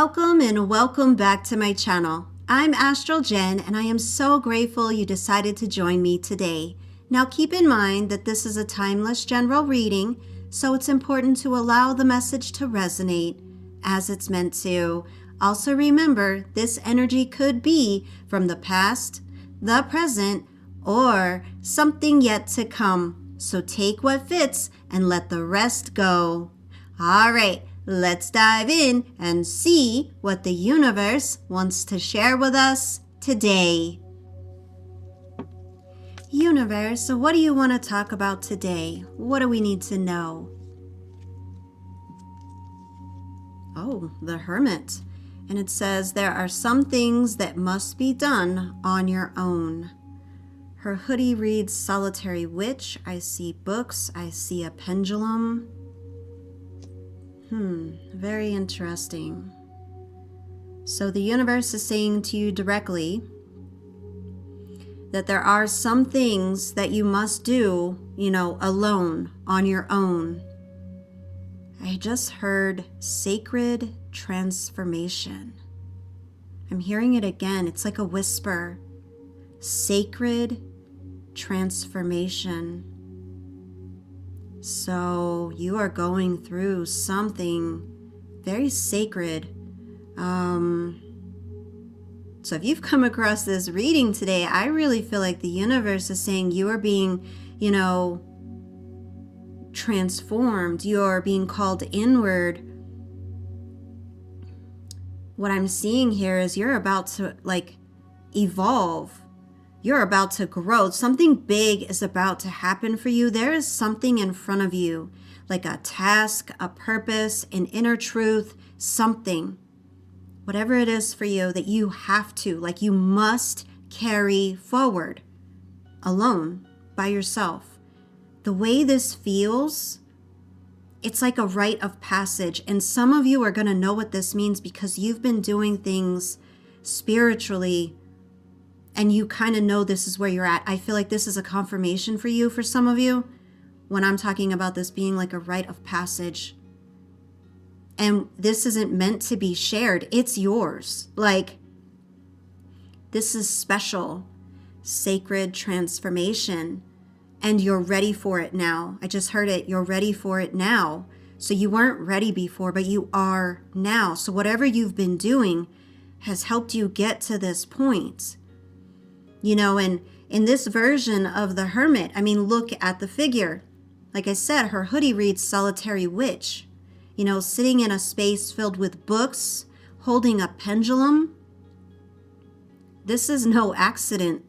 Welcome and welcome back to my channel. I'm Astral Jen and I am so grateful you decided to join me today. Now keep in mind that this is a timeless general reading, so it's important to allow the message to resonate as it's meant to. Also remember, this energy could be from the past, the present, or something yet to come. So take what fits and let the rest go. All right. Let's dive in and see what the universe wants to share with us today. Universe, what do you want to talk about today? What do we need to know? Oh, the Hermit. And it says there are some things that must be done on your own. Her hoodie reads Solitary Witch. I see books. I see a pendulum. Very interesting. So the universe is saying to you directly that there are some things that you must do, alone, on your own. I just heard sacred transformation. I'm hearing it again. It's like a whisper. Sacred transformation. So you are going through something very sacred. So if you've come across this reading today, I really feel like the universe is saying you are being, transformed. You're being called inward. What I'm seeing here is you're about to evolve. You're about to grow. Something big is about to happen for you. There is something in front of you, like a task, a purpose, an inner truth, something. Whatever it is for you that you have to, you must carry forward alone, by yourself. The way this feels, it's like a rite of passage. And some of you are going to know what this means because you've been doing things spiritually and you kind of know this is where you're at. I feel like this is a confirmation for you, for some of you, when I'm talking about this being like a rite of passage. And this isn't meant to be shared. It's yours. This is special, sacred transformation. And you're ready for it now. I just heard it. You're ready for it now. So you weren't ready before, but you are now. So whatever you've been doing has helped you get to this point. And in this version of the Hermit, look at the figure. Like I said, her hoodie reads Solitary Witch. Sitting in a space filled with books, holding a pendulum. This is no accident.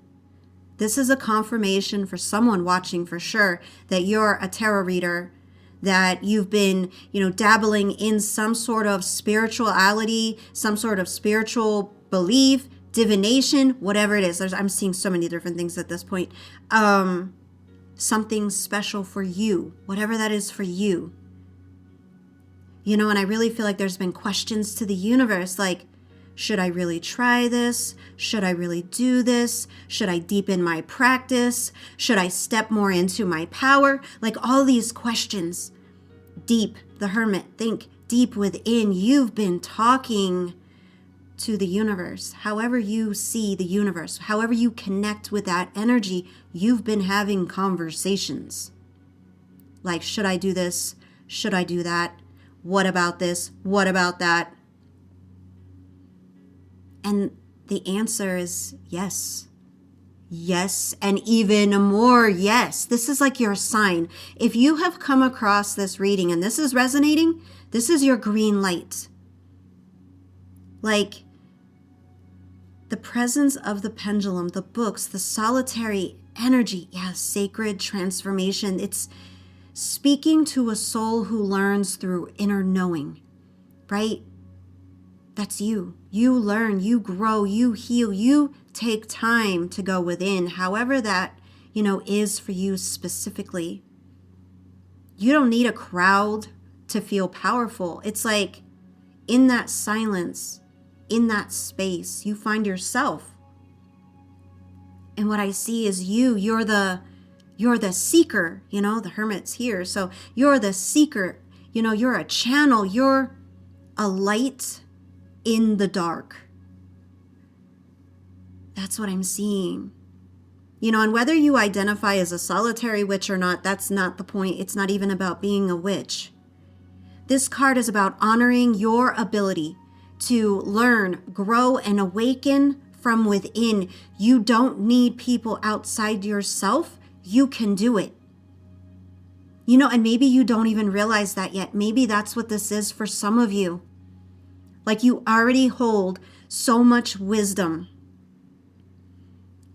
This is a confirmation for someone watching for sure that you're a tarot reader, that you've been, dabbling in some sort of spirituality, some sort of spiritual belief, divination, whatever it is. I'm seeing so many different things at this point. Something special for you, whatever that is for you. And I really feel like there's been questions to the universe, should I really try this? Should I really do this? Should I deepen my practice? Should I step more into my power? All these questions. Deep, the Hermit, think deep within. You've been talking to the universe. However you see the universe, however you connect with that energy, you've been having conversations. Should I do this? Should I do that? What about this? What about that? And the answer is yes. Yes, and even more yes. This is your sign. If you have come across this reading and this is resonating, this is your green light. The presence of the pendulum, the books, the solitary energy, sacred transformation. It's speaking to a soul who learns through inner knowing, right? That's you. You learn, you grow, you heal, you take time to go within, however that, is for you specifically. You don't need a crowd to feel powerful. It's in that silence, in that space, you find yourself. And what I see is you're the seeker, the Hermit's here. So you're the seeker, you're a channel, you're a light in the dark. That's what I'm seeing. And whether you identify as a solitary witch or not, that's not the point. It's not even about being a witch. This card is about honoring your ability to learn, grow, and awaken from within. You don't need people outside yourself. You can do it. And maybe you don't even realize that yet. Maybe that's what this is for some of you. Like you already hold so much wisdom.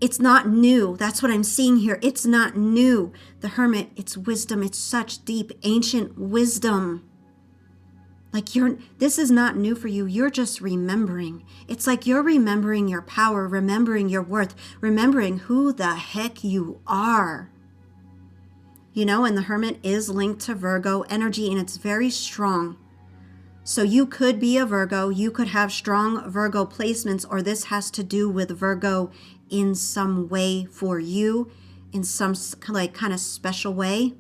It's not new. That's what I'm seeing here. It's not new. The Hermit, it's wisdom. It's such deep, ancient wisdom. Like this is not new for you. You're just remembering. It's like you're remembering your power, remembering your worth, remembering who the heck you are. And the Hermit is linked to Virgo energy, and it's very strong. So you could be a Virgo. You could have strong Virgo placements, or this has to do with Virgo in some way for you, in some kind of special way.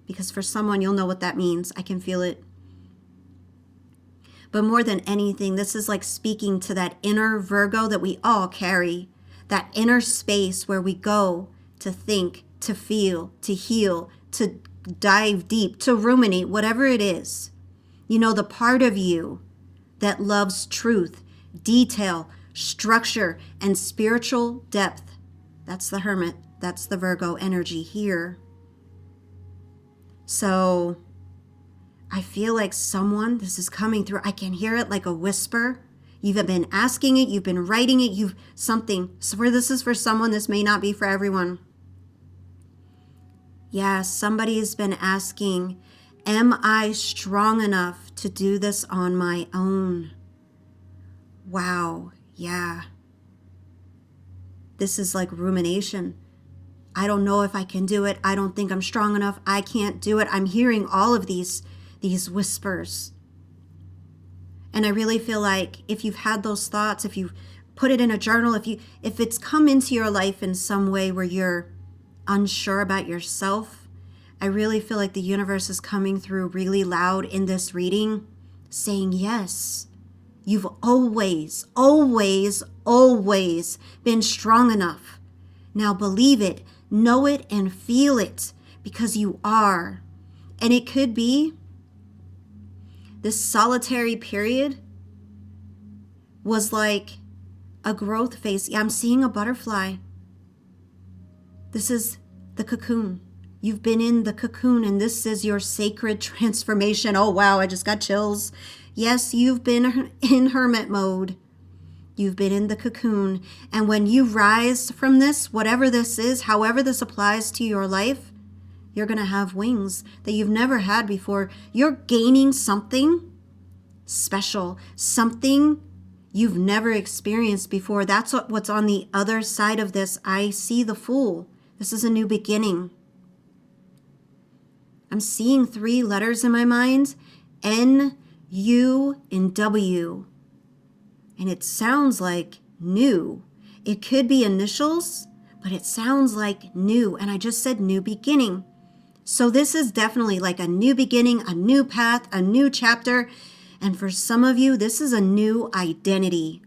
Because for someone, you'll know what that means. I can feel it. But more than anything, this is like speaking to that inner Virgo that we all carry, that inner space where we go to think, to feel, to heal, to dive deep, to ruminate, whatever it is. The part of you that loves truth, detail, structure, and spiritual depth. That's the Hermit. That's the Virgo energy here. So I feel like this is coming through. I can hear it like a whisper. You've been asking it. You've been writing it. This is for someone. This may not be for everyone. Yeah, somebody's been asking, am I strong enough to do this on my own? Wow, yeah. This is like rumination. I don't know if I can do it. I don't think I'm strong enough. I can't do it. I'm hearing all of these whispers. And I really feel like if you've had those thoughts, if you've put it in a journal, if it's come into your life in some way where you're unsure about yourself, I really feel like the universe is coming through really loud in this reading, saying, yes, you've always, always, always been strong enough. Now believe it, know it, and feel it, because you are. And it could be this solitary period was like a growth phase. Yeah, I'm seeing a butterfly. This is the cocoon. You've been in the cocoon, and this is your sacred transformation. Oh, wow, I just got chills. Yes, you've been in hermit mode. You've been in the cocoon. And when you rise from this, whatever this is, however this applies to your life, you're going to have wings that you've never had before. You're gaining something special, something you've never experienced before. That's what's on the other side of this. I see the Fool. This is a new beginning. I'm seeing 3 letters in my mind, N, U, and W. And it sounds like new. It could be initials, but it sounds like new. And I just said new beginning. So this is definitely like a new beginning, a new path, a new chapter. And for some of you, this is a new identity.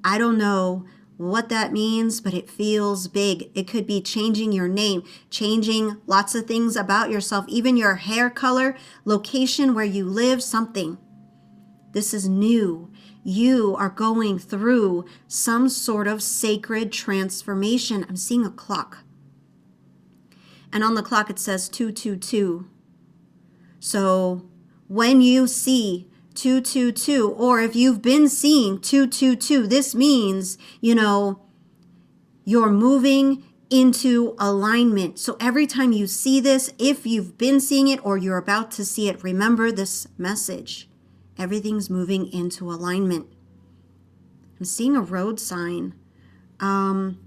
I don't know what that means, but it feels big. It could be changing your name, changing lots of things about yourself, even your hair color, location where you live, something. This is new. You are going through some sort of sacred transformation. I'm seeing a clock. And on the clock it says 222. So when you see 222, or if you've been seeing 222, this means, you're moving into alignment. So every time you see this, if you've been seeing it or you're about to see it, remember this message. Everything's moving into alignment. I'm seeing a road sign.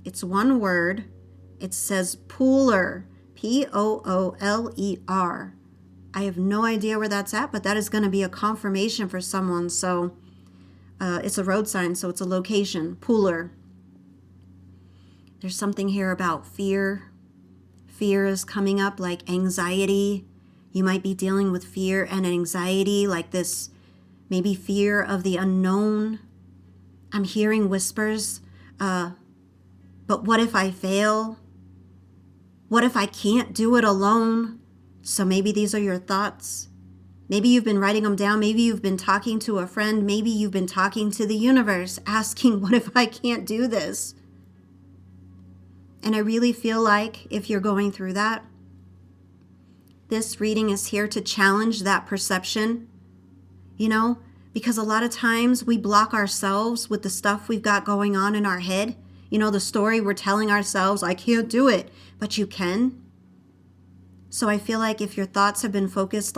It's one word. It says pooler, Pooler. I have no idea where that's at, but that is going to be a confirmation for someone. So it's a road sign, so it's a location, pooler. There's something here about fear. Fear is coming up, like anxiety. You might be dealing with fear and anxiety, like this maybe fear of the unknown. I'm hearing whispers, but what if I fail? What if I can't do it alone? So maybe these are your thoughts. Maybe you've been writing them down. Maybe you've been talking to a friend. Maybe you've been talking to the universe, asking, what if I can't do this? And I really feel like if you're going through that, this reading is here to challenge that perception, because a lot of times we block ourselves with the stuff we've got going on in our head. The story we're telling ourselves, I can't do it, but you can. So I feel like if your thoughts have been focused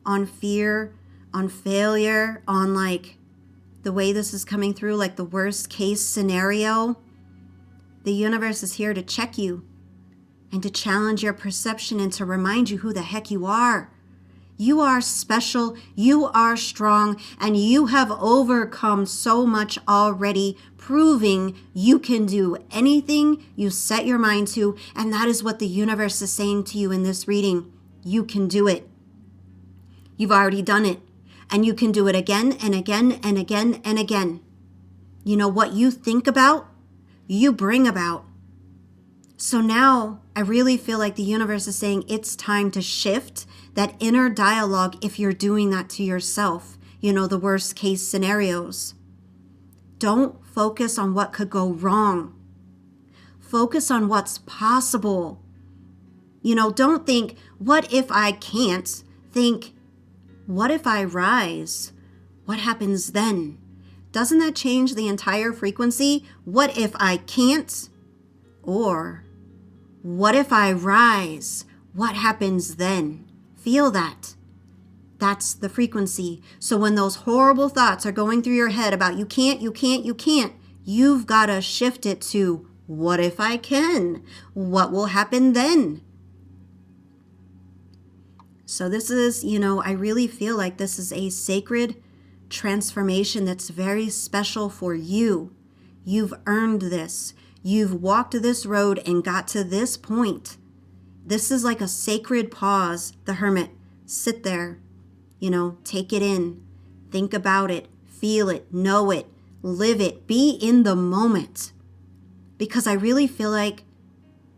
on fear, on failure, on the way this is coming through, the worst case scenario, the universe is here to check you and to challenge your perception and to remind you who the heck you are. You are special, you are strong, and you have overcome so much already, proving you can do anything you set your mind to, and that is what the universe is saying to you in this reading. You can do it. You've already done it, and you can do it again and again and again and again. What you think about, you bring about. So now I really feel like the universe is saying it's time to shift that inner dialogue if you're doing that to yourself, the worst case scenarios. Don't focus on what could go wrong. Focus on what's possible. Don't think, what if I can't? Think, what if I rise? What happens then? Doesn't that change the entire frequency? What if I can't? Or, what if I rise? What happens then? Feel that. That's the frequency. So when those horrible thoughts are going through your head about you can't, you've got to shift it to, what if I can? What will happen then? So this is, I really feel like this is a sacred transformation that's very special for you. You've earned this. You've walked this road and got to this point. This is like a sacred pause, the Hermit. Sit there, take it in, think about it, feel it, know it, live it, be in the moment. Because I really feel like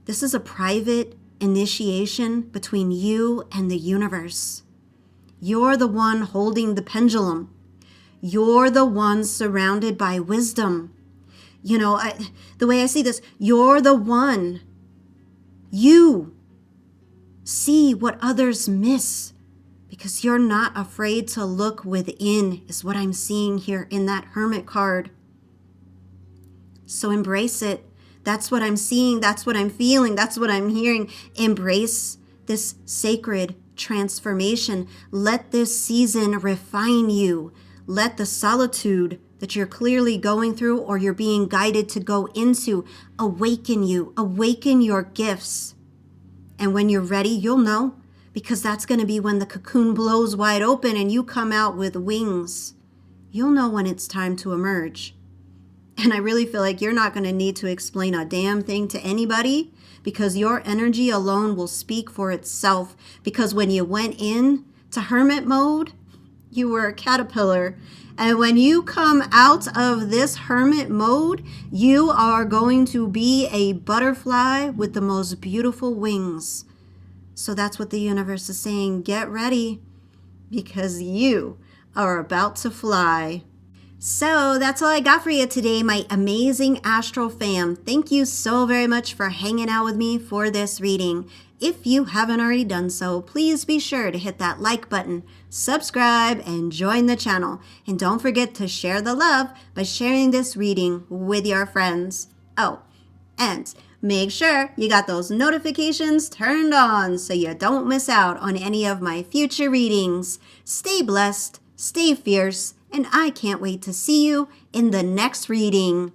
this is a private initiation between you and the universe. You're the one holding the pendulum. You're the one surrounded by wisdom. The way I see this, you're the one. You see what others miss because you're not afraid to look within, is what I'm seeing here in that Hermit card. So embrace it. That's what I'm seeing. That's what I'm feeling. That's what I'm hearing. Embrace this sacred transformation. Let this season refine you. Let the solitude that you're clearly going through or you're being guided to go into awaken you. Awaken your gifts. And when you're ready, you'll know, because that's going to be when the cocoon blows wide open and you come out with wings. You'll know when it's time to emerge. And I really feel like you're not going to need to explain a damn thing to anybody, because your energy alone will speak for itself. Because when you went in to hermit mode, you were a caterpillar. And when you come out of this hermit mode, you are going to be a butterfly with the most beautiful wings. So that's what the universe is saying. Get ready, because you are about to fly. So that's all I got for you today, my amazing Astral Fam. Thank you so very much for hanging out with me for this reading. If you haven't already done so, please be sure to hit that like button, subscribe, and join the channel. And don't forget to share the love by sharing this reading with your friends. Oh, and make sure you got those notifications turned on so you don't miss out on any of my future readings. Stay blessed, stay fierce, and I can't wait to see you in the next reading.